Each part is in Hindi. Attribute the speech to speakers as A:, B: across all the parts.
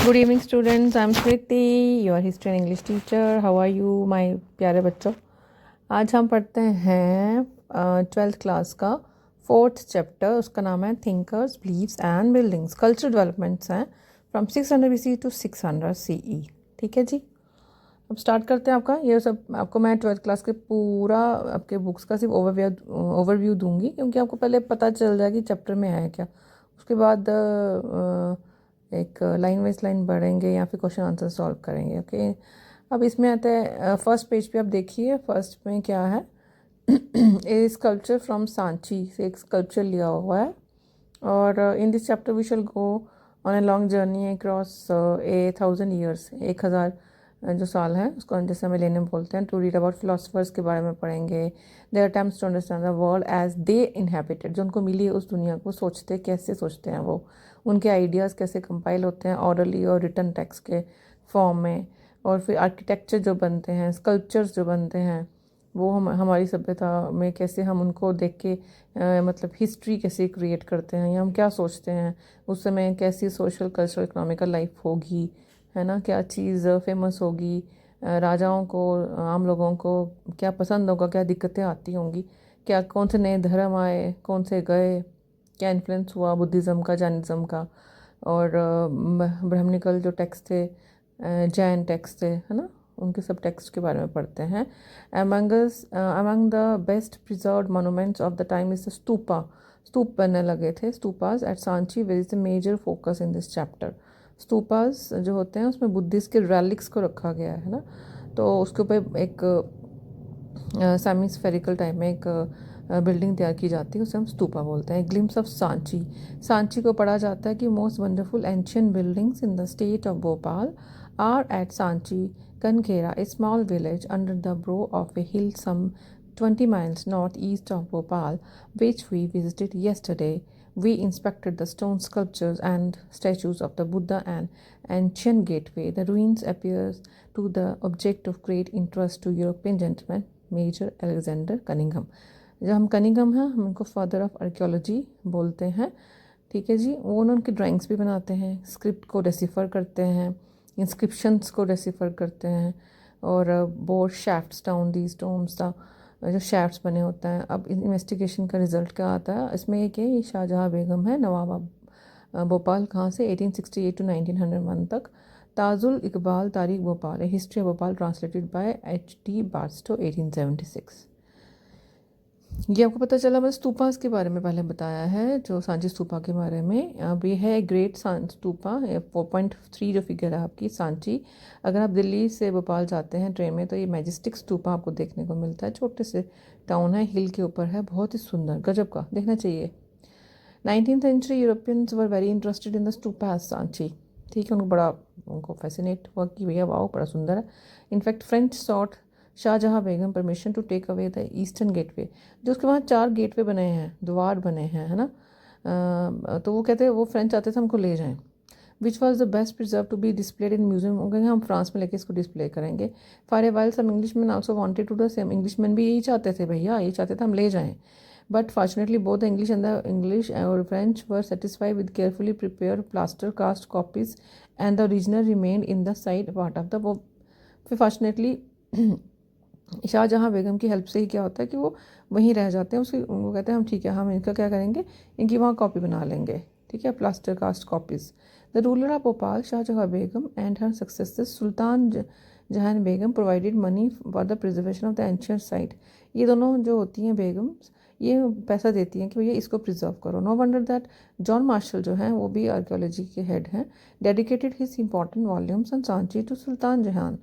A: Good evening students, I am Smriti, your history and English teacher. How are you my प्यारे बच्चों. आज हम पढ़ते हैं 12th क्लास का 4th चैप्टर. उसका नाम है thinkers, beliefs and buildings. Cultural developments हैं फ्रॉम 600 BC टू 600 CE. ठीक है जी. अब स्टार्ट करते हैं. आपका ये सब आपको मैं 12th क्लास के पूरा आपके बुक्स का सिर्फ ओवरव्यू दूंगी, क्योंकि आपको पहले पता चल जाए कि चैप्टर में है क्या. उसके बाद एक लाइन वाइज लाइन पढ़ेंगे या फिर क्वेश्चन आंसर सॉल्व करेंगे. ओके. अब इसमें आता है फर्स्ट पेज पे. आप देखिए फर्स्ट में क्या है. ए स्कल्पचर फ्रॉम सांची से एक स्कल्पचर लिया हुआ है. और in this chapter we shall go on a long journey across 1000 years. 1000 जो साल है उसको जैसे हमें लेने बोलते हैं. टू रीड अबाउट फिलोसफर्स के बारे में पढ़ेंगे. Their attempts to understand the world as they inhabited. जो उनको मिली है उस दुनिया को सोचते कैसे सोचते हैं वो, उनके आइडियाज़ कैसे कंपाइल होते हैं ऑरली और रिटन टेक्स्ट के फॉर्म में. और फिर आर्किटेक्चर जो बनते हैं, स्कल्पचर्स जो बनते हैं, वो हमारी सभ्यता में कैसे हम उनको देख के मतलब हिस्ट्री कैसे क्रिएट करते हैं या हम क्या सोचते हैं उस समय कैसी सोशल कल्चरल इकोनॉमिकल लाइफ होगी, है ना. क्या चीज़ फेमस होगी, राजाओं को, आम लोगों को क्या पसंद होगा, क्या दिक्कतें आती होंगी, क्या कौन से नए धर्म आए, कौन से गए, क्या इन्फ्लुएंस हुआ बुद्धिज़्म का, जैनिज़्म का. और ब्राह्मणिकल जो टेक्स्ट थे, जैन टेक्स्ट थे, है ना, उनके सब टेक्स्ट के बारे में पढ़ते हैं. among the best preserved monuments of the time is the stupa. स्तूप बनने लगे थे, stupas at Sanchi, where is the major focus in this chapter. Stupas जो होते हैं उसमें बुद्धिस्ट के रैलिक्स को रखा गया है ना. तो उसके ऊपर एक सेमी स्फेरिकल टाइप में एक बिल्डिंग तैयार की जाती है, उसे हम स्तूपा बोलते हैं. Glimpse of Sanchi. सांची को पढ़ा जाता है कि most wonderful ancient buildings in the state of Bhopal are at Sanchi Kanakhera, a small village under the brow of a hill some 20 miles northeast of Bhopal, which we visited yesterday. We inspected the stone sculptures and statues of the Buddha and ancient gateway. The ruins appears to the object of great interest to European gentleman major Alexander Cunningham. जब हम कनिंघम हैं हम उनको फादर ऑफ आर्कियोलॉजी बोलते हैं. ठीक है जी. वो उनकी ड्राइंग्स भी बनाते हैं, स्क्रिप्ट को डेसिफर करते हैं, इंस्क्रिप्शंस को डेसिफर करते हैं. और bore shafts down these Tombs था, जो शैफ्ट्स बने होते हैं. अब इन्वेस्टिगेशन का रिजल्ट क्या आता है इसमें एक है, ये शाहजहाँ बेगम है, नवाब भोपाल कहाँ से 1868 टू 1901 तक. Tajul Iqbal Tarikh Bhopal, a history of Bhopal translated by H.T. Barstow 1876. ये आपको पता चला. बस स्तूपास के बारे में पहले बताया है, जो सांची स्तूपा के बारे में. अब ये है ग्रेट स्तूपा, 4.3 जो फिगर है आपकी सांची. अगर आप दिल्ली से भोपाल जाते हैं ट्रेन में तो ये मैजेस्टिक स्तूपा आपको देखने को मिलता है. छोटे से टाउन है, हिल के ऊपर है, बहुत ही सुंदर, गजब का, देखना चाहिए. 19th century Europeans were very interested in the stupas Sanchi. ठीक है, उनको फैसिनेट हुआ कि भैया वाओ बड़ा सुंदर है. In fact French sought Shahjahan Begum permission to take away the eastern gateway. जो उसके वहाँ 4 गेटवे बने हैं, द्वार बने हैं, है ना. तो वो कहते हैं, वो फ्रेंच आते थे हमको ले जाएं. Which was the best preserve to be displayed in museum. वो कहेंगे हम फ्रांस में लेके इसको डिस्प्ले करेंगे. For a while some English man also wanted to the same. English man भी यही चाहते थे, भैया यही चाहते थे हम ले जाएँ. But fortunately, both the English or French were satisfied with carefully prepared plaster cast copies, and the original remained in the side part of the. वो फिर फॉर्चुनेटली शाहजहाँ बेगम की हेल्प से ही क्या होता है कि वो वहीं रह जाते हैं. उसकी वो कहते हैं हम ठीक है, हम इनका क्या करेंगे, इनकी वहाँ कॉपी बना लेंगे. ठीक है, plaster cast copies. The ruler of Bhopal Shahjahan Begum and her successor Sultan Jahan Begum provided money for the preservation of the ancient site. ये दोनों जो होती हैं बेगम्स, ये पैसा देती हैं कि भैया इसको प्रिजर्व करो. No wonder that John Marshall जो हैं वो भी आर्कियोलॉजी के हेड हैं, dedicated his important volumes on Sanchi to Sultan Jahan.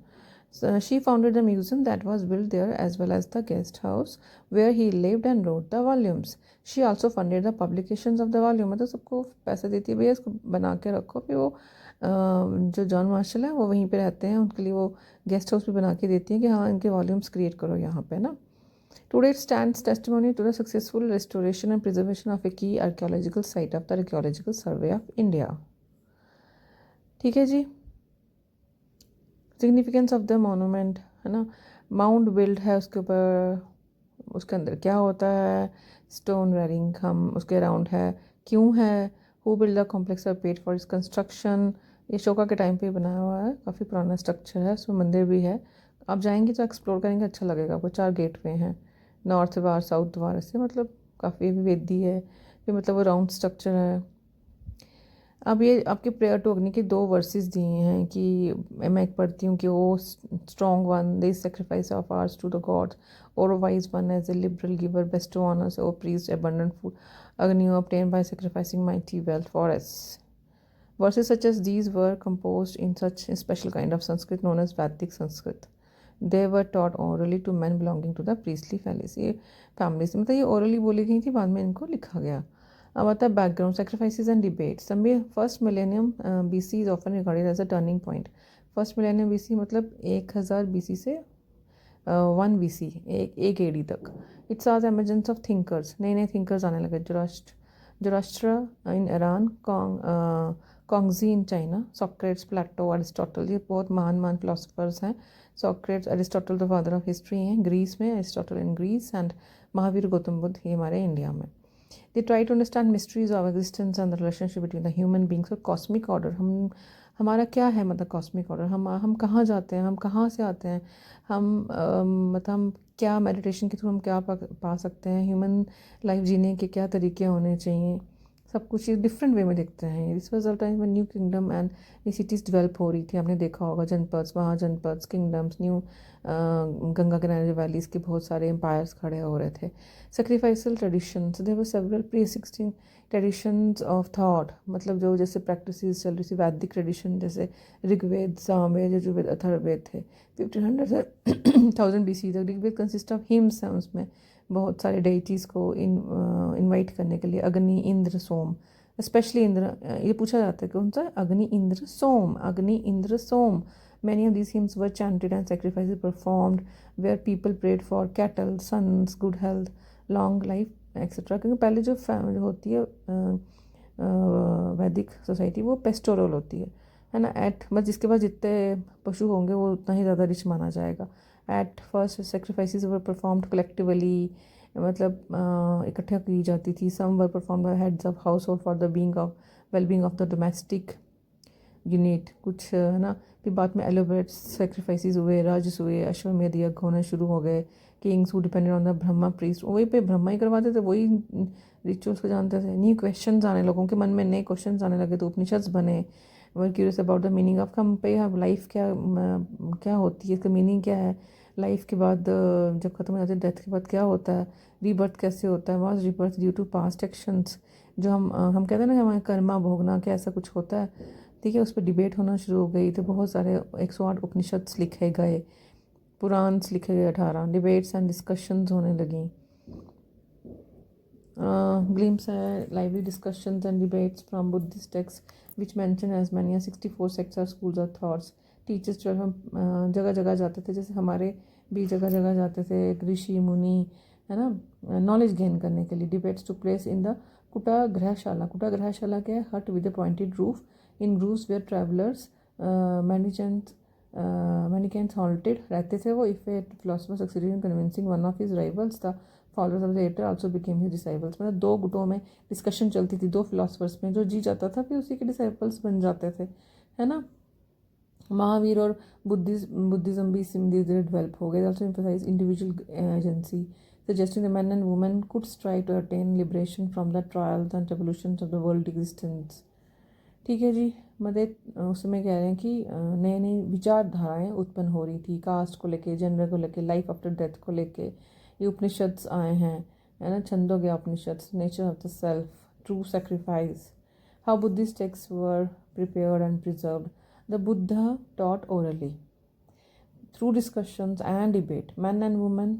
A: She founded the museum that was built there as well as the guest house where he lived and wrote the volumes. She also funded the publications of the volume. मतलब सबको पैसा देती है, भैया इसको बना के रखो. फिर वो जो जॉन मार्शल है वो वहीं पे रहते हैं, उनके लिए वो गेस्ट हाउस भी बना के देती है कि हाँ इनके वॉल्यूम्स क्रिएट करो यहाँ पे ना. Today it stands testimony to the successful restoration and preservation of a key archaeological site of the Archaeological Survey of India. ठीक है जी. सिग्निफिकेंस ऑफ द मोनूमेंट, है ना. माउंट बिल्ड है उसके ऊपर, उसके अंदर क्या होता है, स्टोन रेलिंग हम उसके अराउंड है, क्यों है, who build the complex are paid for its construction, ये अशोका के टाइम पे बनाया हुआ है, काफ़ी पुराना स्ट्रक्चर है, उसमें मंदिर भी है। आप जाएंगे तो एक्सप्लोर करेंगे, अच्छा लगेगा आपको। 4 गेटवे हैं, नॉर्थ द्वार, साउथ द्वार, ऐसे मतलब काफ़ी विवेदी है ये, मतलब वो राउंड स्ट्रक्चर है। अब ये आपके प्रेयर टू अग्नि के 2 वर्सेस दिए हैं कि मैं एक पढ़ती हूँ कि O strong one, they sacrifice of ours to the gods, और wise one as a liberal giver best to honours O priest abundant food agni obtained by sacrificing mighty wealth for us. Verses such as these were composed in such a special kind of Sanskrit known as Vedic Sanskrit. They were taught orally to men belonging to the priestly families. ये families मतलब ये orally बोली गई थी, बाद में इनको लिखा गया। अब आता है background, sacrifices and debates. First millennium BC is often regarded as a turning point. First millennium BC मतलब 1000 BC से 1 BC, एक AD तक. It saw the emergence of thinkers. नए नए thinkers आने लगे. Zoroaster in Iran, Kongzi in China, Socrates, Plato, Aristotle, ये बहुत महान philosophers हैं. Socrates, Aristotle the father of history हैं ग्रीस में, Aristotle in Greece, and Mahavir Gautam Buddha ये हमारे इंडिया में. They try to understand mysteries of existence and the relationship between the human beings. So cosmic order, हमारा क्या है, मतलब कॉस्मिक ऑर्डर, हम कहाँ जाते हैं, हम कहाँ से आते हैं, मतलब हम क्या मेडिटेशन के थ्रू हम क्या पा सकते हैं, ह्यूमन लाइफ जीने के क्या तरीके होने चाहिए, सब कुछ ये डिफरेंट वे में देखते हैं. This was the time when new kingdom and ये सिटीज़ डेवलप हो रही थी. आपने देखा होगा जनपद्स, महाजनपद्स, किंगडम्स, न्यू गंगा किनारे वैलीज के बहुत सारे एम्पायर्स खड़े हो रहे थे. Sacrificial traditions, there were several प्री-16 ट्रेडिशंस ऑफ थॉट, मतलब जो जैसे प्रैक्टिसेस चल रही थी, वैदिक ट्रेडिशन जैसे ऋग्वेद, सामवेद, यजुर्वेद, अथर्ववेद थे. 1500 BC तक ऋग्वेद कंसिस्ट ऑफ हिम्स हैं, उसमें बहुत सारे डेइटीज़ को इनवाइट करने के लिए, अग्नि, इंद्र, सोम. स्पेशली इंद्र, ये पूछा जाता है कौन सा, अग्नि, इंद्र, सोम, अग्नि, इंद्र, सोम. Many of these hymns were chanted and sacrifices performed where people prayed for cattle, sons, good health, long life, etc. क्योंकि पहले जो फैमिली होती है वैदिक सोसाइटी, वो पेस्टोरल होती है ना. एट बस जिसके पास जितने पशु होंगे वो उतना ही ज़्यादा रिच माना जाएगा. At first sacrifices were performed collectively, मतलब इकट्ठा की जाती थी. Some were performed by heads of household for the wellbeing of the domestic unit, कुछ है ना. फिर बाद में एलोबरेट सेक्रीफाइसेस हुए, राजस हुए, अश्वमेध यज्ञ होने शुरू हो गए. Kings who depended on the Brahma priest, वही पे ब्रह्मा ही करवाते थे, वही रिचुअल्स को जानते थे. न्यू क्वेश्चंस आने, लोगों के मन में नए क्वेश्चंस आने लगे तो उपनिषद्स बने. Were curious about the meaning of कम पे, लाइफ क्या होती है, इसका मीनिंग क्या है, लाइफ के बाद जब खत्म हो जाती है, डेथ के बाद क्या होता है, रीबर्थ कैसे होता है, was rebirth due to past actions, जो हम कहते हैं ना कि हमारे कर्मा भोगना, क्या ऐसा कुछ होता है. ठीक है, उस पर डिबेट होना शुरू हो गई. तो बहुत सारे 108 उपनिषद्स लिखे गए, पुराण्स लिखे गए 18. डिबेट्स एंड डिस्कशंस होने लगी. ग्लिम्स है lively discussions and debates from Buddhist texts which mention as many as 64 sects or schools of thoughts. Teachers जो हम जगह जगह जाते थे, जैसे हमारे भी जगह जगह जाते थे ऋषि मुनि, है ना, नॉलेज गेन करने के लिए. Debates to place in the kutagarashala. Kutagarashala क्या है, hut with a pointed roof in groves where travellers mendicants halted रहते थे वो. If a philosopher succeeded in convincing one of his rivals, the followers of the latter also became his disciples. मतलब 2 गुटों में डिस्कशन चलती थी, 2 फिलोसफर्स में, जो जी जाता था फिर उसी के डिसाइपल्स बन जाते थे, है ना. महावीर और बुद्धिज्म भी धीरे धीरे डेवलप हो गए. Also emphasise individual agency, suggesting the men and women could strive to attain liberation from the trials and revolutions of the world existence. ठीक है जी. मतलब उसमें कह रहे हैं कि नए नई विचारधाराएं उत्पन्न हो रही थी, कास्ट को लेके, जेंडर को लेके, लाइफ आफ्टर डेथ को लेके. ये उपनिषद्स आए हैं, है ना, Chandogya Upanishads, nature of the self, true sacrifice, how Buddhist text were prepared and preserved. The Buddha taught orally through discussions and debate. Men and women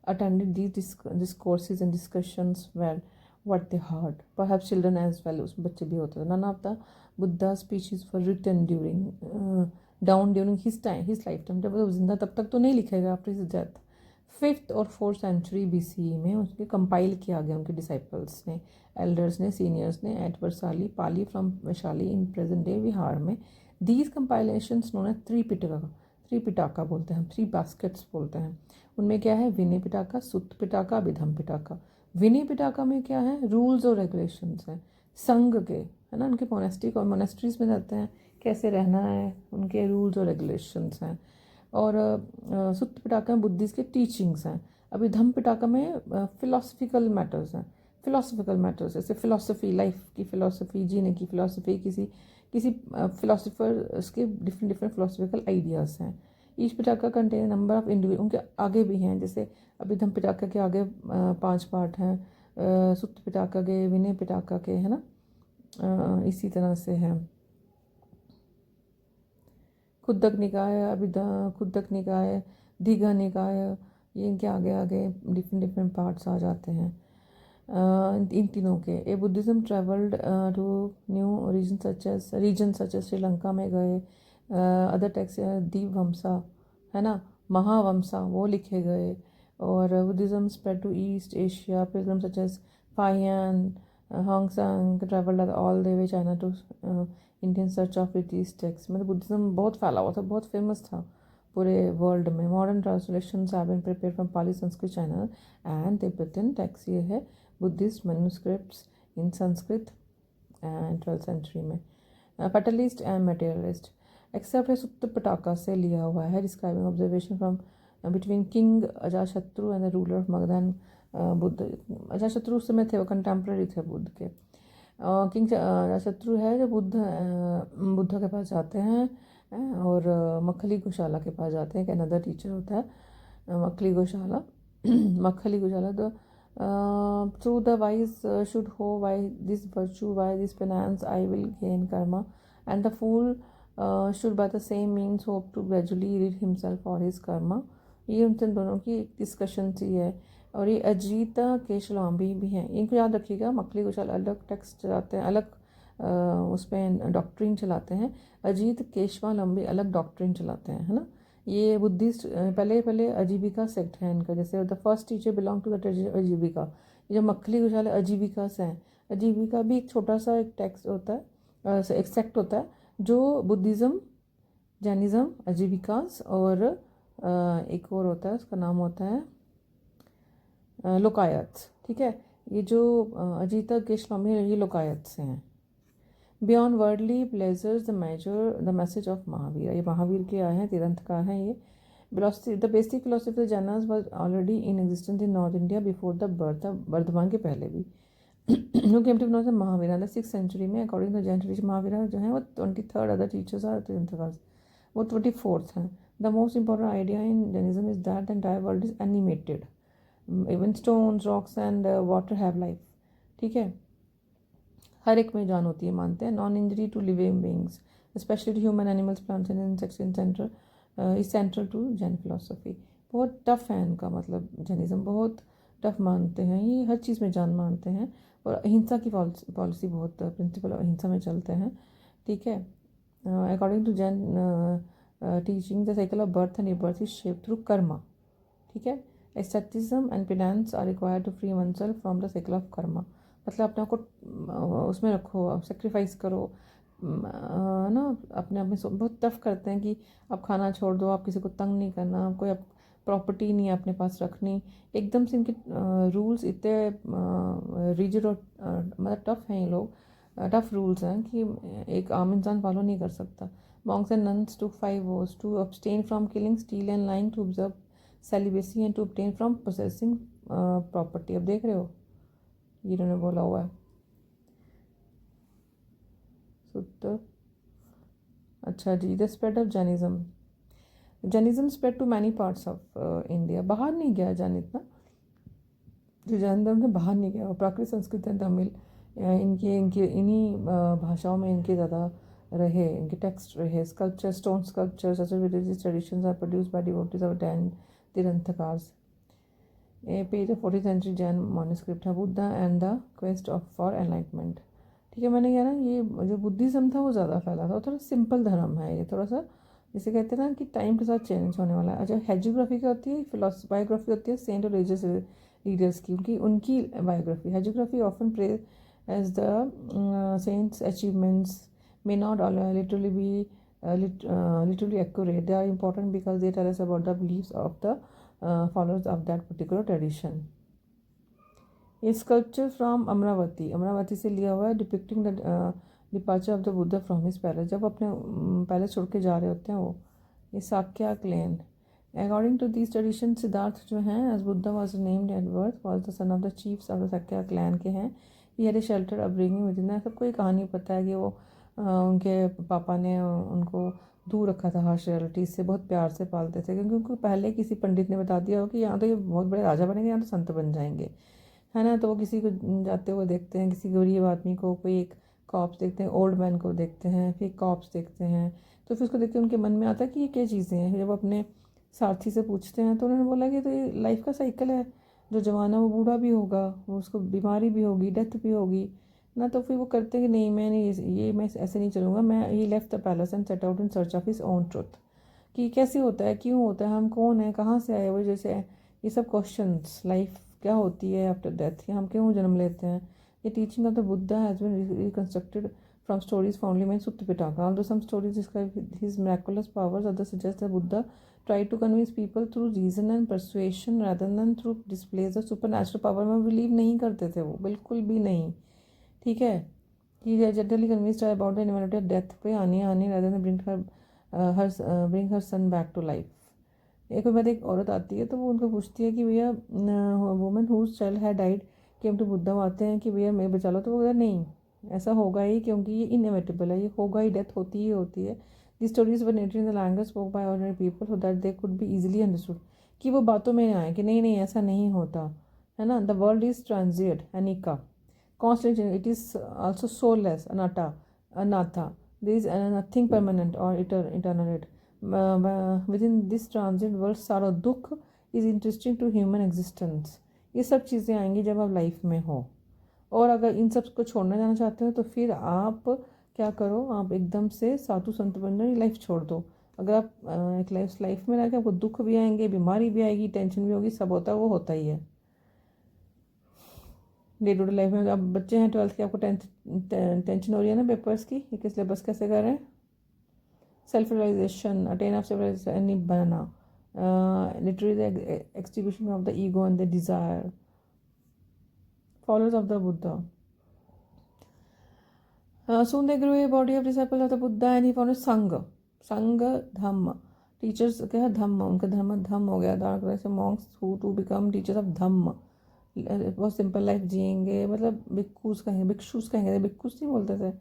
A: attended these discourses and discussions were what they heard. Perhaps children as well, उसमें बच्चे भी होते थे. None of the Buddha's speeches were written during his lifetime. जब वो जिंदा तब तक तो नहीं लिखेगा, after his death. 5th और 4th century BCE में उसके कंपाइल किया गया उनके डिसाइपल्स ने, एल्डर्स ने, सीनियर्स ने, at Vesali, Pali from Vaishali in present day Bihar में. These compilations known as Tripitaka बोलते हैं, 3 बास्केट्स बोलते हैं. उनमें क्या है, विनय पिटका, सुत्त पिटका, अभिधम पिटका. विनय पिटका में क्या है, रूल्स और रेगुलेशंस हैं संघ के, है ना, उनके मोनेस्टिक और मोनेस्ट्रीज में रहते हैं, कैसे रहना है, उनके रूल्स और रेगुलेशंस हैं। और सुत्त पिटाका में बुद्धिस्ट के टीचिंग्स हैं। अभी धम्म पिटाका में फिलोसफिकल मैटर्स हैं। फिलोसफिकल मैटर्स जैसे फिलोसफी, लाइफ की फिलोसफी, जीने की फिलोसफी, किसी किसी फिलोसफर्स के डिफरेंट डिफरेंट फिलोसफिकल आइडियाज़ हैं। Each Pitaka contain number of individual, उनके आगे भी हैं, जैसे अभिधम पिटाका के आगे 5 पार्ट हैं, सुत्त पिटाका के, विनय पिटाका के, है ना। इसी तरह से है खुद्दक निकाय, खुद्दक निकाय, दीघा निकाय, ये इनके आगे आगे डिफरेंट डिफरेंट पार्ट्स आ जाते हैं इन तीनों के। A Buddhism travelled to new region such as Sri Lanka में गए। अदर टेक्स्ट दीप वंसा, है ना, महावंसा, वो लिखे गए। और Buddhism spread to East Asia, pilgrim such as Faxian, Xuanzang travelled all the way China to Indian search of this text. मतलब बुद्धिज़्म बहुत फैला हुआ था, बहुत फेमस था पूरे वर्ल्ड में। Modern translations have been prepared from Pali, Sanskrit, China and Tibetan text. ये है Buddhist manuscripts in Sanskrit and 12th century में। फैटलिस्ट एंड मटेरियलिस्ट एक्सेप्ट है सुत्त पिटाका से लिया हुआ है, describing observation from between king Ajatashatru and the ruler of Magadha Buddha. Ajatashatru उस समय थे, वो कंटेम्प्रेरी थे बुद्ध के। किंग अजातशत्रु है जो बुद्ध के पास जाते हैं और मखली गोशाला के पास जाते हैं, कि अनदर टीचर होता है मखली गोशाला। मखली गोशाला the through the wise should ho, why this virtue, why this penance I will gain karma, and the fool should by the same means hope to gradually rid himself for his karma। ये उन दोनों की एक डिस्कशन सी है। और ये अजीता केशलाम्बी भी हैं, इनको याद रखिएगा। मखली गोशाला अलग टेक्स्ट चलाते हैं, अलग उस पर डॉक्ट्रिन चलाते हैं। अजीत केशवालंबी अलग डॉक्ट्रिन चलाते हैं, है ना। ये बुद्धिस्ट पहले अजीविका सेक्ट है इनका। जैसे the first teacher belong to the Ajivika. ये जो मखली गोशाला अजीविका से हैं। अजीविका भी एक छोटा सा एक टेक्स्ट होता है, एक सेक्ट होता है जो बुद्धिज़्म, जैनिज़्म, अजीविकास और एक और होता है, उसका नाम होता है लोकायत। ठीक है, ये जो अजीता केशवामी है, ये लोकायत से हैं। Beyond worldly pleasures the message of Mahavira, ये महावीर के आए हैं, तीर्थंकर हैं ये। Philosophy the basic philosophy Jainas was already in existence in north India before the birth, Vardhaman के पहले भी। No came to know the Mahavira the 6th century में। According to Jain tradition Mahavira जो है वो 23rd, अदर टीचर्स आर तीर्थंकर वो 24th हैं। The most important idea in Jainism is that the entire world is animated, even stones, rocks and water have life. ठीक है, हर एक में जान होती है, मानते हैं। Non injury to living beings specially to human, animals, plants and insects in central to Jain philosophy. बहुत टफ है इनका, मतलब जैनिज्म बहुत टफ मानते हैं, ये हर चीज़ में जान मानते हैं। और अहिंसा की पॉलिसी, बहुत प्रिंसिपल अहिंसा में चलते हैं। ठीक है, according to Jain teaching the cycle of birth and rebirth is shape through karma. ठीक है, aestheticism and penance are required to free oneself from the cycle of karma. मतलब अपने आप को उसमें रखो, सेक्रीफाइस करो ना। अपने आप में बहुत टफ करते हैं कि आप खाना छोड़ दो, आप किसी को तंग नहीं करना, कोई आप प्रॉपर्टी नहीं अपने पास रखनी। एकदम से इनके रूल्स इतने रिजिड और मतलब टफ हैं ये लोग, टफ रूल्स हैं कि एक आम इंसान फॉलो नहीं कर सकता। Monks and nuns took 5 vows to abstain from killing, steal and lying, to observe celibacy and to obtain from possessing property। अब देख रहे हो, ये इन्होंने बोला हुआ है सूत्र। अच्छा जी, the spread of Jainism. Jainism spread to many parts of India. बाहर नहीं गया जैन इतना, जो जैन धर्म है बाहर नहीं गया। प्राकृत, संस्कृत एंड तमिल, इनके इन्हीं भाषाओं में इनके ज़्यादा रहे, इनके टेक्स्ट रहे। Sculpture, stone sculpture such as religious traditions are produced by devotees of Jain tirthankars. A page of 14th century Jain manuscript है, Buddha and the quest of for enlightenment. ठीक है, मैंने कहा ना, ये जो बुद्धिज़्म था वो ज़्यादा फैला था, थोड़ा सिंपल धर्म है ये, थोड़ा सा जिसे कहते हैं ना कि टाइम के साथ चेंज होने वाला है। अच्छा, हेजियोग्राफी क्या होती है? बायोग्राफी होती है सेंट और रिलीजियस लीडर्स की, उनकी biography. Hagiography often praise as the saints achievements may not literally be literally accurate. They are important because they tell us about the beliefs of the followers of that particular tradition. A sculpture from Amravati से लिया हुआ है, depicting the departure of the Buddha from his palace, जब अपने पैलेस छोड़ के जा रहे होते हैं वो। ये Sakya clan. According to this tradition, Siddhartha जो हैं as Buddha was named at birth was the son of the chiefs of the Sakya clan के हैं। He had a shelter upbringing within. सबको ये कहानी पता है कि वो उनके पापा ने उनको दूर रखा था हार्श रियलिटीज़ से, बहुत प्यार से पालते थे, क्योंकि उनको पहले किसी पंडित ने बता दिया हो कि यहाँ तो ये बहुत बड़े राजा बनेंगे, यहाँ तो संत बन जाएंगे, है ना। तो वो किसी को जाते हुए देखते हैं, किसी गरीब आदमी को, कोई एक कॉप्स देखते हैं, ओल्ड मैन को देखते हैं, फिर कॉप्स देखते हैं, तो फिर उसको देख के उनके मन में आता है कि ये क्या चीज़ें हैं। जब अपने सारथी से पूछते हैं तो उन्होंने बोला कि तो ये लाइफ का साइकिल है, जो जवान है वो बूढ़ा भी होगा, वो उसको बीमारी भी होगी, डेथ भी होगी ना। तो फिर वो करते हैं कि नहीं, मैं नहीं, ये मैं ऐसे नहीं चलूँगा। मैं he left the palace and set out in search of his own truth, कि कैसे होता है, क्यों होता है, हम कौन है, कहाँ से आए, वो जैसे ये सब क्वेश्चंस, लाइफ क्या होती है आफ्टर डेथ, कि हम क्यों जन्म लेते हैं। ये teaching of the Buddha has been reconstructed from stories foundly में Sutta Pitaka. Although some stories describe his miraculous powers, other suggest the Buddha try to convince people through reason and persuasion rather than through displays of super natural power में बिलीव नहीं करते थे वो, बिल्कुल भी नहीं। ठीक है, he generally convinced about the invited of death पे आनी rather than bring her sun back to life. एक बार एक औरत आती है तो वो उनको पूछती है कि भैया woman whose child had died came to Buddha, आते हैं कि भैया मैं बचा लो, तो वो बोला नहीं, ऐसा होगा ही, क्योंकि ये इनएविटेबल है, ये होगा ही, डेथ होती ही होती है। This stories were narrated in the language spoken by ordinary people so that they could be easily understood, कि वो बातों में आए कि नहीं नहीं ऐसा नहीं होता है ना। The world is transient anicca constant, it is also soulless anatta, there is nothing permanent or eternal. Within this transient world सारा दुख is interesting to human existence। ये सब चीज़ें आएंगी जब आप लाइफ में हो, और अगर इन सब को छोड़ना जाना चाहते हो तो फिर आप क्या करो, आप एकदम से साधु संत बन जाओ, लाइफ छोड़ दो। अगर आप एक लाइफ में रह के आपको दुख भी आएंगे, बीमारी भी आएगी, टेंशन भी होगी, सब होता है, वो होता ही है डे टू डे लाइफ में। अब बच्चे हैं 12th के, आपको टेंशन हो रही है ना पेपर्स की, ये किस सिलेबस कैसे कर रहे हैं। Self realisation, attain of self realisation नहीं बनना, literally the extinguishing of the ego and the desire, followers of the Buddha. Soon they grew a body of disciples of the Buddha and he founded संघ धम्म, टीचर्स क्या है धम्म, उनका धम्म हो गया, dark monks who to become teachers of Dhamma, बहुत सिंपल लाइफ जिएंगे, मतलब भिक्षुस कहेंगे, भिक्षुस नहीं बोलते थे,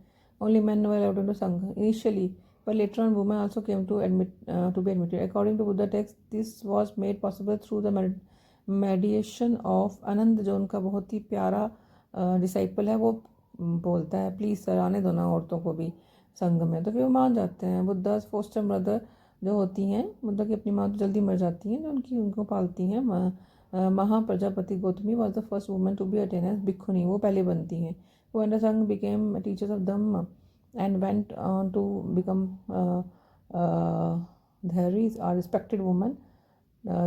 A: only men were allowed to sangha initially, but later on women also came to be admitted. According to Buddha text, this was made possible through the mediation of आनंद, जो उनका बहुत ही प्यारा डिसाइपल है। वो बोलता है प्लीज़ सर आने दो ना औरतों को भी संघ में, तो फिर वो मान जाते हैं। बुद्धा फोस्टर मदर जो होती हैं, बुद्धा की अपनी माँ तो जल्दी मर जाती हैं, जो उनको पालती हैं, Mahaprajapati Gautami was the first woman to be attain as bhikkhuni, वो पहले बनती हैं। वो and Sangha became teachers of Dhamma and went on to become Dhairis, are respected women,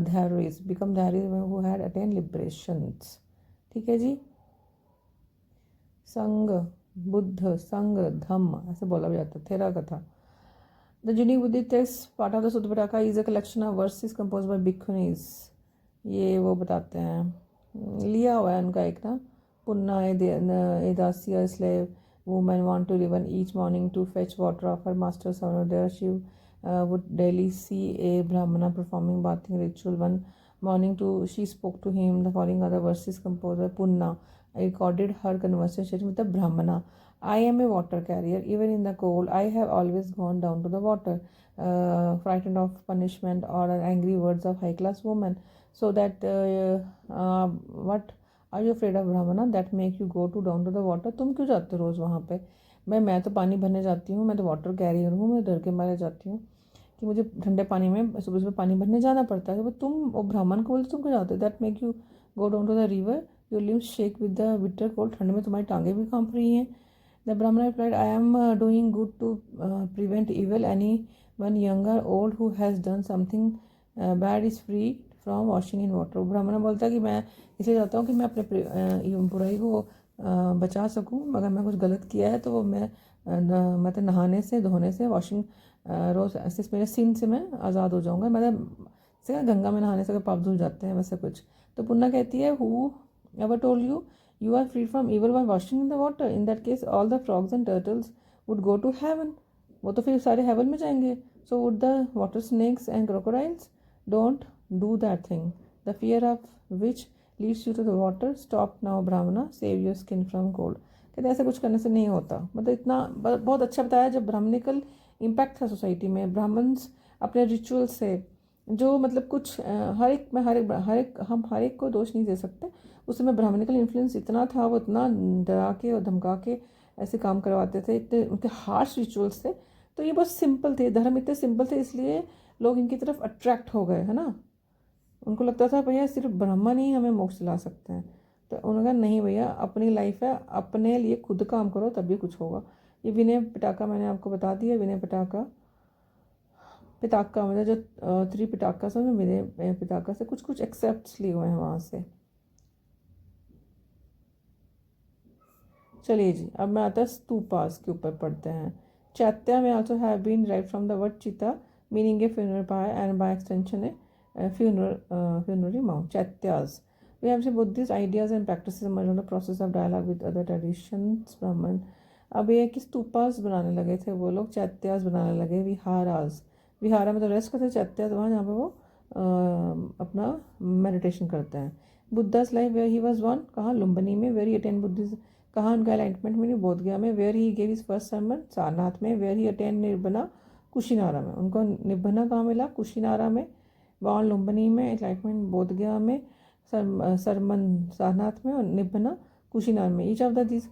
A: Dhairis, become Dhairis who had attained liberations। ठीक है जी, संघ बुद्ध, संघ धम्म ऐसे बोला भी जाता है, थेरा कथा। The unique Buddhist text part of the Sutta Pitaka is a collection of verses compose by bhikkhunis. ये वो बताते हैं, लिया हुआ है उनका एक ना, पुन्ना ए दासिया slave women want to live each morning to fetch water of her master's son. There she would daily see a brahmana performing bathing ritual. One morning she spoke to him the following other verses composed by Punna. I recorded her conversation with the brahmana. I am a water carrier. Even in the cold, I have always gone down to the water, frightened of punishment or angry words of high-class women. So that what are you afraid of Brahmana that make you go to down to the water, तुम क्यों जाते हो रोज़ वहाँ पे। मैं तो पानी भरने जाती हूँ, मैं तो वाटर कैरियर हूँ, मैं डर के मारे जाती हूँ कि मुझे ठंडे पानी में सुबह सुबह पानी भरने जाना पड़ता है। तो तुम वो ब्राह्मण को बोलते तुम क्यों जाते हो, that make you go down to the river, your limbs shake with the winter cold, ठंड में तुम्हारी टांगें भी कांप रही हैं। The Brahmin replied I am doing good to prevent evil, any one younger old who has done something bad is free from washing in water. Brahmin बोलता है कि मैं इसलिए चाहता हूँ कि मैं अपने बुराई को बचा सकूँ, मगर मैं कुछ गलत किया है तो वो मैं तो नहाने से धोने से वॉशिंग रोज़ ऐसे मेरे सिन से मैं आज़ाद हो जाऊँगा, मतलब से गंगा में नहाने से पाप धुल जाते हैं वैसे कुछ। तो पुन्ना कहती है who ever told you are free from evil by washing in the water, in that case all the frogs and turtles would go to heaven, वो तो फिर सारे हेवन में जाएंगे. So would the water snakes and crocodiles? Don't do that thing, the fear of which leads you to the water. Stop now Brahmana, save your skin from cold. कहते ऐसे कुछ करने से नहीं होता. मतलब इतना बहुत अच्छा बताया. जब ब्राह्मणिकल इम्पैक्ट था सोसाइटी में, ब्राह्मण्स अपने रिचुअल से जो मतलब कुछ हर एक में हम हर एक को दोष नहीं दे सकते. उस समय ब्राह्मणिकल इन्फ्लुएंस इतना था, वो इतना डरा के और धमका के ऐसे काम करवाते थे, इतने उनके हार्श रिचुअल्स थे. तो ये बहुत सिंपल थे, धर्म इतने सिंपल थे, इसलिए लोग इनकी तरफ अट्रैक्ट हो गए, है ना. उनको लगता था भैया सिर्फ ब्राह्मण ही हमें मोक्ष दिला सकते हैं. तो उन्होंने कहा नहीं भैया, अपनी लाइफ है, अपने लिए खुद काम करो तभी कुछ होगा. ये विनय पिटाका मैंने आपको बता दिया. विनय पिटाका मतलब जो थ्री पिटाका से, विनय पिटाका से कुछ कुछ एक्सेप्ट्स लिए हुए हैं वहाँ से. चलिए जी, अब मैं आता है स्तूपास के ऊपर पढ़ते हैं. चैत्या में also have been write from the word chita, meaning a funeral pyre and by extension a funerary mound. Chaityas. We have some Buddhist ideas and practices emerged on the process of dialogue with other traditions, Brahman. अब ये कि स्तूपास बनाने लगे थे वो लोग, चैत्यास बनाने लगे, विहारास. विहारा में तो रेस्ट करते, चैत्यास वहाँ जहाँ पे वो अपना मेडिटेशन करते हैं. Buddha's life where he was वन, कहाँ लुम्बनी में. वेयर ही अटेंड बुद्धिज्म, कहाँ उनका एलाइटमेंट में, बोध गया में. Where he gave his first sermon, Sarnath में. Where he attained nirvana, Kushinara में. उनको निबना कहाँ मिला, कुशीनारा में. वहाँ लुम्बनी में, एलाइटमेंट बोध गया में, सरमन सारनाथ में, और निबना कुशीनार में. Each of these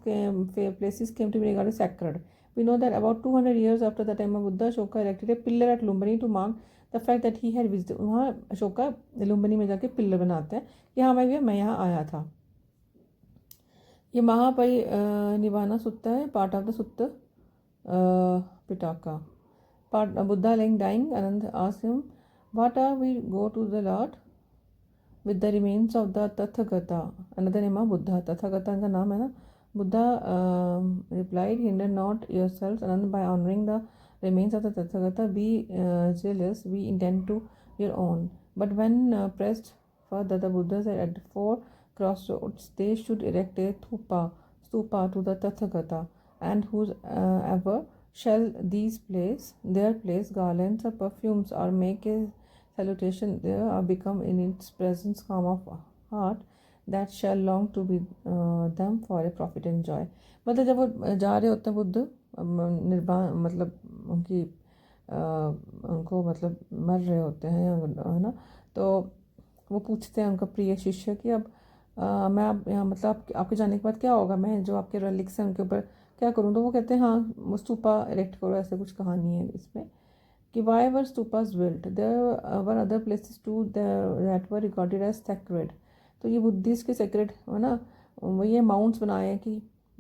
A: places came to be regarded sacred. We know that about 200 years after the time of Buddha, Ashoka erected a pillar at Lumbini to mark the fact that he had visited. वहाँ अशोका लुम्बिनी में जाके पिल्लर बनाते हैं कि हाँ भाई मैं यहाँ आया था. ये महापरि निवाना सुत्ता है, part of the Sutta Pitaka. Part Buddha laying dying, Anand asked him, what are we go to the Lord with the remains of the Tathagata. Another name of Buddha. Tathagata का नाम है ना. Buddha replied, hinder not yourselves, Anand, by honoring the remains of the Tathagata. Be zealous, we intend to your own. But when pressed further, the Buddha said at 4 crossroads they should erect a stupa to the Tathagata, and whosoever shall their place garlands or perfumes, or make a salutation there, or become in its presence calm of heart, that shall long to be them for a profit and joy. मतलब जब वो जा रहे होते हैं बुद्ध निर्वाण, मतलब उनकी उनको मतलब मर रहे होते हैं, है ना. तो वो पूछते हैं उनका प्रिय शिष्य कि अब मैं आप यहाँ मतलब आपके जाने के बाद क्या होगा, मैं जो आपके रेलिक्स हैं उनके ऊपर क्या करूँ. तो वो कहते हैं हाँ स्तूपा इरेक्ट करो. ऐसे कुछ कहानी है इसमें कि why were stupas built? There were other places too that were regarded as sacred. तो ये बुद्धिस्ट के सेक्रेट है ना, वो ये माउंट्स बनाए हैं कि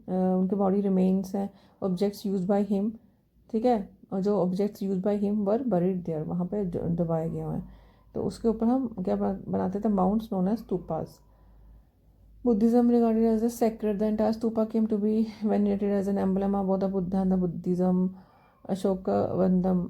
A: उनके बॉडी रिमेन्स हैं, ऑब्जेक्ट्स यूज बाय हिम, ठीक है. और जो objects use by him were buried there, वहाँ पे दबाए गए हैं. तो उसके ऊपर हम क्या बनाते थे, mounds known as stupas. Buddhism regarded as a sacred, the entire stupa came to be venerated as an emblem of both the Buddha and the Buddhism. Ashoka Vandam,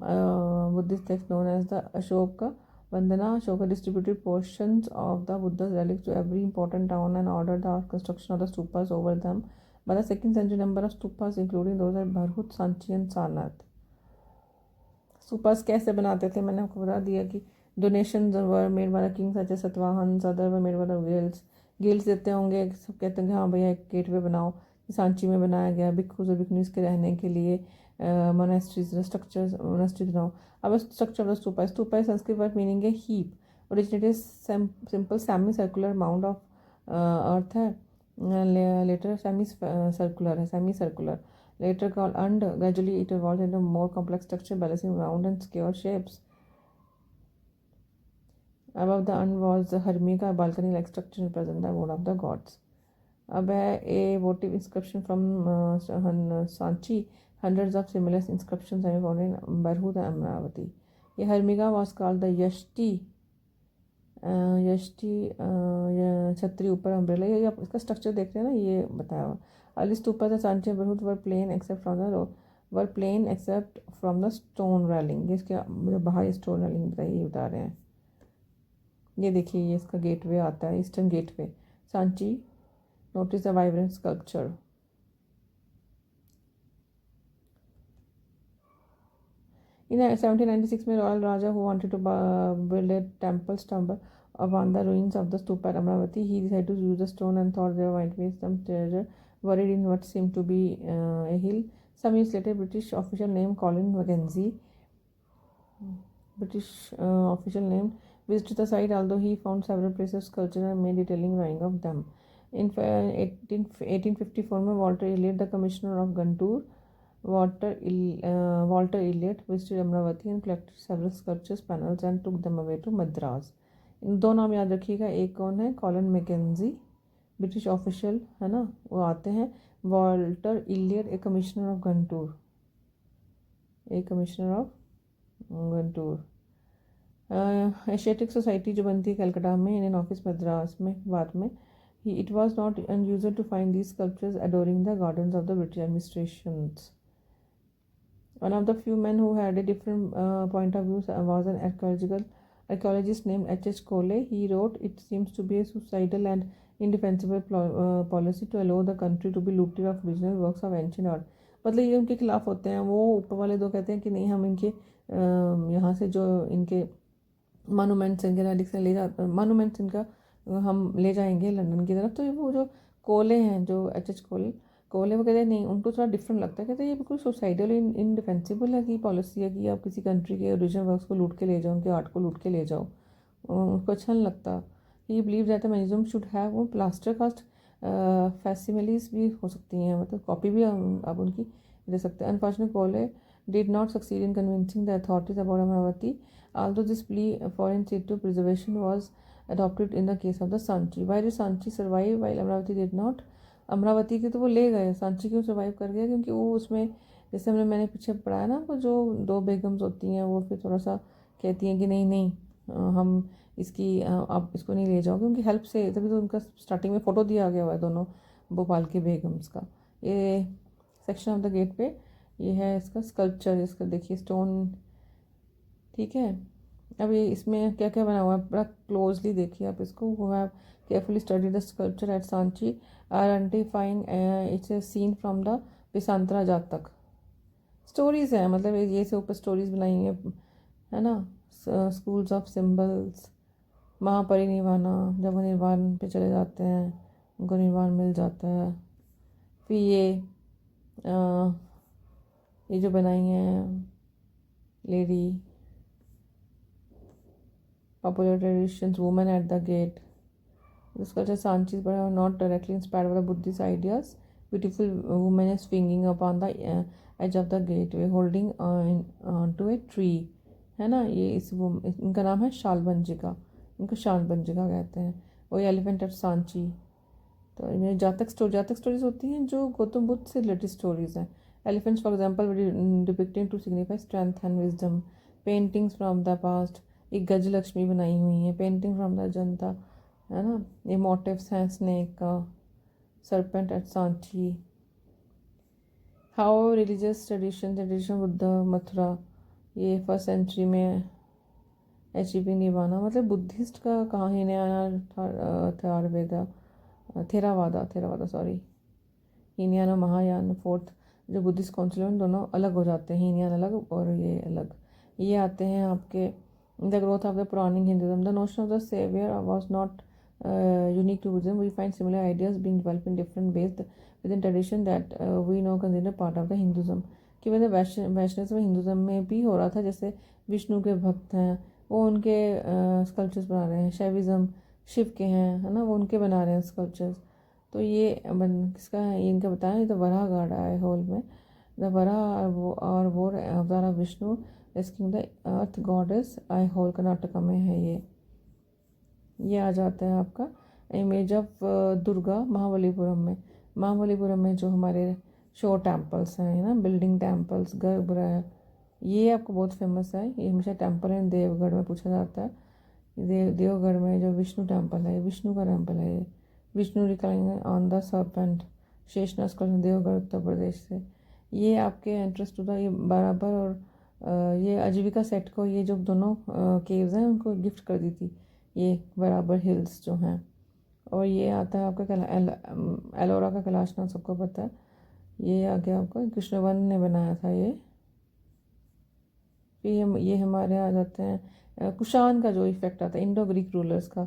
A: Buddhist text known as the Ashoka Vandana. Ashoka distributed portions of the Buddha's relics to every important town and ordered the construction of the stupas over them. By the 2nd century, number of stupas, including those at Bharhut, Sanchi and Sarnath. Stupas कैसे बनाते थे मैंने आपको बता दिया कि donations were made by the kings such as Satvahans, others were made by the whales. Gills देते होंगे, सब कहते हैं कि हाँ भैया एक गेटवे बनाओ. सांची में बनाया गया भिक्षुज और भिक्षुनीज के रहने के लिए मोनेस्ट्रीज स्ट्रक्चर्स, मोनेस्ट्री बनाओ. अब structure of the stupa. Stupa Sanskrit word meaning है heap. Originated simple semi circular mound of earth है. Later semi circular. Later called and gradually it evolved into more complex structure balancing round and square shapes. Above the urn was the hermiga, a balcony-like structure representing the abode of the gods. अब है a votive inscription from Sanchi. Hundreds of similar inscriptions are found in Barhut and Amravati. ये hermiga was called the yashti छतरी ऊपर अम्ब्रेला. ये आप इसका स्ट्रक्चर देख रहे हैं ना, ये बताया हुआ. Early stupas at Sanchi and Barhut were plain except from the stone railing. ये इसके बाहर स्टोन रेलिंग बताइए, ये बता रहे हैं. ये देखिए ये इसका गेटवे आता है, eastern gateway. Sanchi, notice the vibrant sculpture. In 1796 में royal raja who wanted to build a temple stumbled upon the ruins of the stupa at Amravati. He decided to use the stone and thought there might be some treasure buried in what seemed to be a hill. Some years later, British official named Colin Mackenzie, official name, visited the site, although he found several places of sculpture and made detailing drawing of them. In 1854 में Walter Elliot, the commissioner of Guntur, Walter Elliot visited Amravati and collected several sculptures panels and took them away to Madras. इन दो नाम याद रखिएगा, एक कौन है, कॉलिन मैकेंजी ब्रिटिश ऑफिशियल है ना, वो आते हैं, Walter Elliot a commissioner of Guntur, Asiatic Society जो बनती है कलकत्ता में, इंडियन ऑफिस मद्रास में बाद में, it was not unusual to find these sculptures adorning the gardens of the British administrations. One of the few men who had a different point of view was an archaeologist named H.H. Cole. He wrote, "It seems to be a suicidal and indefensible policy to allow the country to be looted of original works of ancient art." मतलब ये उनके खिलाफ होते हैं, वो ऊपर वाले दो कहते हैं कि नहीं, हम इनके यहाँ से जो इनके मोनूमेंट्स इनके रेलिक्स ले जाते, मोनूमेंट्स इनका हम ले जाएंगे लंदन की तरफ। तो वो जो कोले हैं, जो H.H. कोले वो कहते हैं नहीं, उनको थोड़ा डिफरेंट लगता है, कहते हैं ये बिल्कुल सुसाइडल इनडिफेंसिबल है कि पॉलिसी है कि आप किसी कंट्री के ओरिजिनल वर्क्स को लूट के ले जाओ, उनके आर्ट को लूट के ले जाओ, उनको अच्छा नहीं लगता। ही believe that the museum should have वो प्लास्टर कास्ट फैसिमिलीज भी हो सकती हैं, मतलब कॉपी भी आप उनकी दे सकते हैं। अनफॉर्चुनेट कोले did not succeed in convincing the authorities about Amravati, although this plea for in situ preservation was adopted in the case of the Sanchi. Why did Sanchi survive while Amravati did not? Amravati के तो वो ले गए, सांची क्यों सर्वाइव कर गया? क्योंकि वो उसमें जैसे मैंने पीछे पढ़ाया ना, वो जो दो बेगम्स होती हैं वो फिर थोड़ा सा कहती हैं कि नहीं नहीं हम इसकी आप इसको नहीं ले जाओ, क्योंकि हेल्प से, तभी तो उनका स्टार्टिंग में फ़ोटो दिया गया हुआ है दोनों भोपाल के बेगम्स का। ये सेक्शन ऑफ द गेट पे ये है इसका स्कल्पचर, इसका देखिए स्टोन, ठीक है। अब ये इसमें क्या क्या बना हुआ है बड़ा क्लोजली देखिए आप इसको। वो have carefully study the sculpture at Sanchi identifying it's a scene from the Vishvantara Jataka. Stories हैं, मतलब ये से ऊपर स्टोरीज बनाई है ना, स्कूल्स ऑफ सिम्बल्स, महापरिनिर्वाणा, जब वो निर्वाण पे चले जाते हैं उनको निर्वाण मिल जाता है। फिर ये जो बनाई हैं lady, popular traditions, women at the gate. The sculpture Sanchis but are not directly inspired by the Buddhist ideas. Beautiful woman is swinging upon the edge of the gateway, holding onto a tree, है ना। ये इनका नाम है शालबंजिका, इनको शालबंजिका कहते हैं। वही एलिफेंट एट सांची। तो इन्हें जातक स्टोरीज होती हैं जो गौतम बुद्ध से रिलेटेड स्टोरीज हैं। Elephants for example depicting to signify strength and wisdom. Paintings from the past, एक गजलक्ष्मी बनाई हुई है, पेंटिंग फ्रॉम द जनता, है ना। ये मोटिव्स हैं स्नेक का, serpent at Sanchi. How religious tradition Buddha Mathura, ये फर्स्ट सेंचुरी में अचीविंग निभाना, मतलब बुद्धिस्ट का कहाँ ही नया थेरावादा सॉरी, हीनयान और महायान फोर्थ जो बुद्धिस्ट काउंसिल हैं दोनों अलग हो जाते हैं, हीनयान अलग और ये अलग। ये आते हैं आपके the growth of the Puranic Hinduism. The notion of the saviour was not unique to Buddhism. We find similar ideas being developed in different ways within tradition that we now consider part of the Hinduism. कि वैसे वैष्णव हिंदुज़म में भी हो रहा था, जैसे विष्णु के भक्त हैं वो उनके स्कल्पचर्स बना रहे हैं, शैविज़म शिव के हैं, है ना, वो उनके बना रहे हैं स्कल्पचर्स। तो ये किसका है, ये इनका बताया। ये तो वराह गार्ड है होल में, द वराह और वो avatar of Vishnu rescuing the earth goddess Aihole, Karnataka में है ये आ जाता है आपका। इमेज ऑफ दुर्गा महाबलीपुरम में जो हमारे शो टेम्पल्स हैं ना, बिल्डिंग टेम्पल्स, गर्भगृह, ये आपको बहुत फेमस है। ये हमेशा टेम्पल है देवगढ़ में पूछा जाता है। देवगढ़ में जो विष्णु टेम्पल है, विष्णु का टेम्पल है ये, Vishnu reclining on the serpent, Sheshnag Deogarh Uttar Pradesh से। ये आपके इंटरेस्ट होता है ये बराबर। और ये आजीविका सेट को ये जो दोनों केव्स हैं उनको गिफ्ट कर दी थी, ये बराबर हिल्स जो हैं। और ये आता है आपका एलोरा का कैलाशनाथ, सबको पता है। ये आ गया आपका कृष्णवन ने बनाया था ये। फिर ये हमारे आ जाते हैं कुषाण का जो इफेक्ट आता है, इंडो ग्रीक रूलर्स का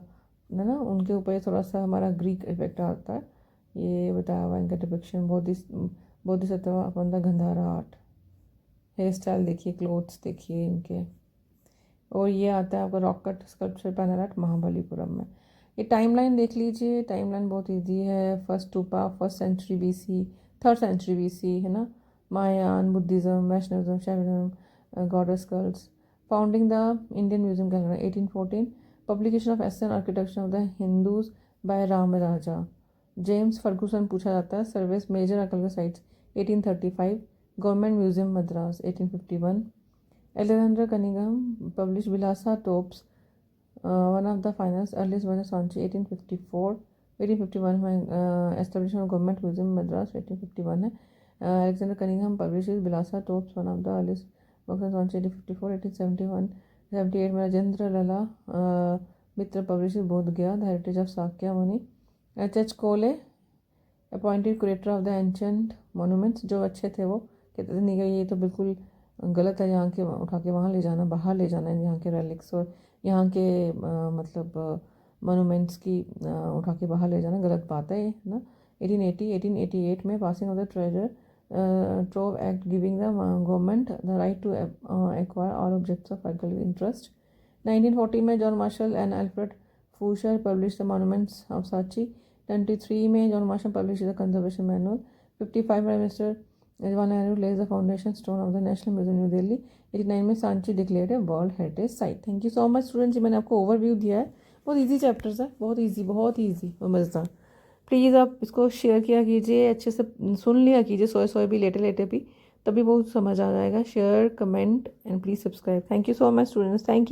A: है ना, उनके ऊपर थोड़ा सा हमारा ग्रीक इफेक्ट आता है। ये बताया हुआ इनका depiction. Bodhisattva upon the Gandhara art, hair style देखिए, क्लोथ्स देखिए इनके। और ये आता है आपका rock cut sculpture panel at Mahabalipuram में। ये टाइमलाइन देख लीजिए, टाइमलाइन बहुत इजी है। First stupa, first century BC, third century BC है ना। Mahayana, Buddhism, Vaishnavism, Shaivism, goddess cults. Founding the Indian museum calendar 1814। Publication of essay on architecture of the Hindus by Ram Raja. James Ferguson पूछा जाता है। Service major archaeological sites 1835। Government museum Madras 1851। Alexander Cunningham published Vilasa Topes, one of the finest earliest one is Sanchi 1854. 1851 में establishment of government museum Madras 1851 है। Alexander Cunningham publishes Vilasa Topes, one of the earliest works on Sanchi 1854. 1871 78 में राजेंद्र लला मित्र publishes बोध गया the heritage of Sakya Muni. H.H. Cole appointed curator of the ancient monuments. जो अच्छे थे वो कहते थे नहीं गए, ये तो बिल्कुल गलत है, यहाँ के उठा के वहाँ ले जाना, बाहर ले जाना है यहाँ के रेलिक्स और यहाँ के मतलब मोनूमेंट्स की उठा के बाहर ले जाना गलत बात है ये ना। 1888 में passing of the treasure trove act giving the government the right to acquire all objects of archaeological interest. 1940 में John Marshall and Alfred Foucher publish the monuments of Sanchi. 23 में John Marshall publish the conservation manual. 55 में mister Jawaharlal Nehru lays the foundation stone of the National Museum, new Delhi. 89 में Sanchi declared a world heritage site. Thank you so much students जी, मैंने आपको ओवरव्यू दिया है। बहुत इजी चैप्टर्स है, बहुत इजी और मज़ेदार। प्लीज़ आप इसको शेयर किया कीजिए, अच्छे से सुन लिया कीजिए, सोए भी लेटे भी, तभी बहुत समझ आ जाएगा। Share, comment and please subscribe. Thank you so much students, thank you.